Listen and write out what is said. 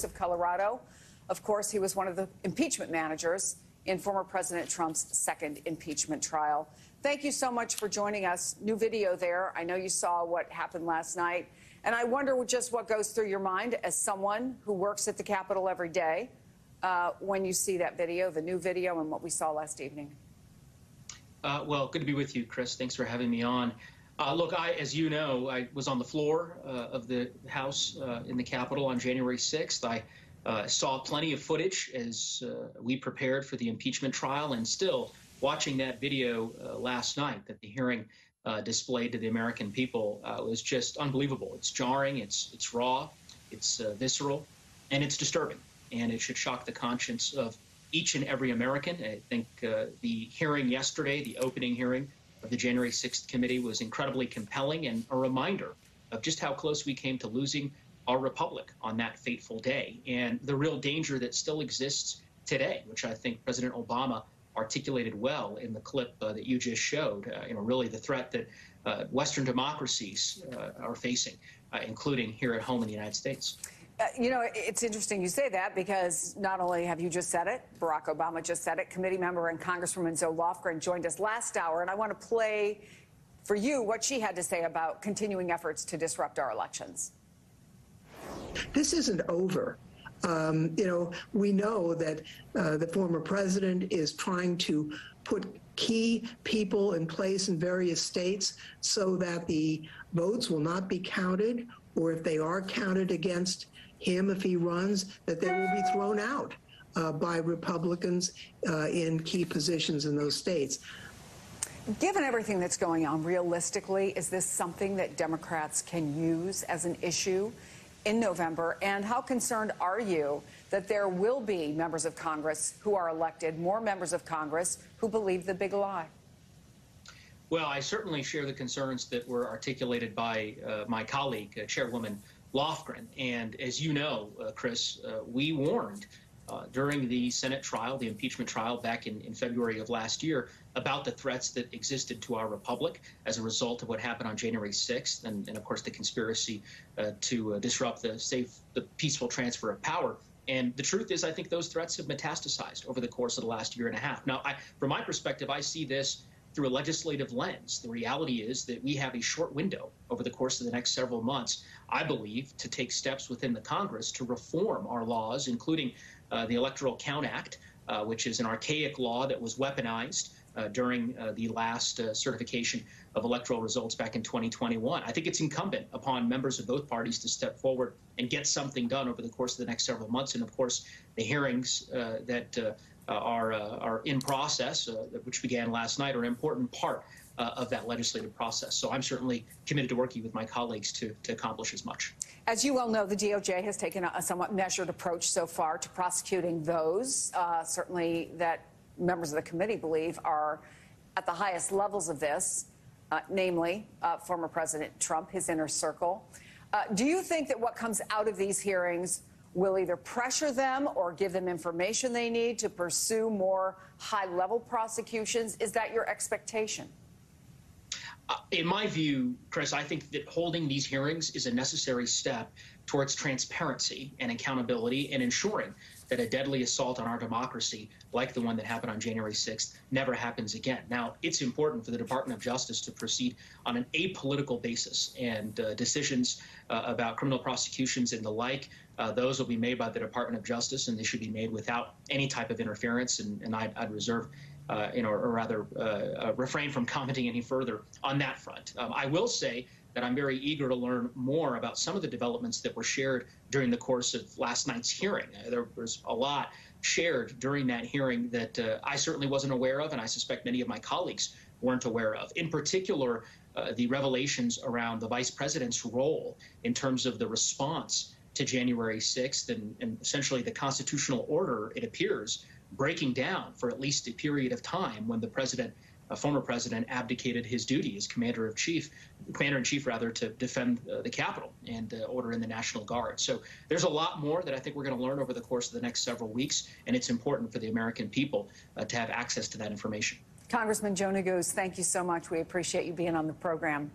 of Colorado. Of course, he was one of the impeachment managers in former President Trump's second impeachment trial. Thank you so much for joining us. New video there. I know you saw what happened last night. And I wonder just what goes through your mind as someone who works at the Capitol every day when you see that video, the new video, and what we saw last evening. Well, good to be with you, Chris. Thanks for having me on. Look, as you know, I was on the floor of the House in the Capitol on January 6th. I saw plenty of footage as we prepared for the impeachment trial, and still watching that video last night that the hearing displayed to the American people was just unbelievable. It's jarring, it's raw, it's visceral, and it's disturbing. And it should shock the conscience of each and every American. I think the hearing yesterday, the opening hearing of the January 6th committee, was incredibly compelling and a reminder of just how close we came to losing our republic on that fateful day, and the real danger that still exists today, which I think President Obama articulated well in the clip that you just showed. Really the threat that Western democracies are facing, including here at home in the United States. It's interesting you say that, because not only have you just said it, Barack Obama just said it, committee member and Congresswoman Zoe Lofgren joined us last hour, and I want to play for you what she had to say about continuing efforts to disrupt our elections. This isn't over. We know that the former president is trying to put key people in place in various states so that the votes will not be counted, or if they are counted against him, if he runs, that they will be thrown out by Republicans in key positions in those states. Given everything that's going on, realistically, is this something that Democrats can use as an issue in November? And how concerned are you that there will be members of Congress who are elected, more members of Congress who believe the big lie? Well, I certainly share the concerns that were articulated by my colleague, Chairwoman Lofgren. And as you know, Chris, we warned during the Senate trial, the impeachment trial back in February of last year, about the threats that existed to our republic as a result of what happened on January 6th, and of course the conspiracy to disrupt the peaceful transfer of power. And the truth is, I think those threats have metastasized over the course of the last year and a half. Now, from my perspective, I see this through a legislative lens. The reality is that we have a short window over the course of the next several months, I believe, to take steps within the Congress to reform our laws, including the Electoral Count Act, which is an archaic law that was weaponized during the last certification of electoral results back in 2021. I think it's incumbent upon members of both parties to step forward and get something done over the course of the next several months. And of course, the hearings that are in process, which began last night, are an important part of that legislative process. So I'm certainly committed to working with my colleagues to accomplish as much. As you well know, the DOJ has taken a somewhat measured approach so far to prosecuting those, certainly that members of the committee believe are at the highest levels of this, namely former President Trump, his inner circle. Do you think that what comes out of these hearings will either pressure them or give them information they need to pursue more high-level prosecutions? Is that your expectation? In my view, Chris, I think that holding these hearings is a necessary step towards transparency and accountability, and ensuring that a deadly assault on our democracy, like the one that happened on January 6th, never happens again. Now, it's important for the Department of Justice to proceed on an apolitical basis, and decisions about criminal prosecutions and the like, those will be made by the Department of Justice, and they should be made without any type of interference, and I'd reserve or rather refrain from commenting any further on that front. I will say that I'm very eager to learn more about some of the developments that were shared during the course of last night's hearing. There was a lot shared during that hearing that I certainly wasn't aware of, and I suspect many of my colleagues weren't aware of. In particular, the revelations around the vice president's role in terms of the response to January 6th and essentially the constitutional order, it appears, breaking down for at least a period of time when the president, former president, abdicated his duty as commander-in-chief to defend the Capitol and order in the National Guard. So there's a lot more that I think we're going to learn over the course of the next several weeks, and it's important for the American people to have access to that information. Congressman Joe Neguse, thank you so much. We appreciate you being on the program.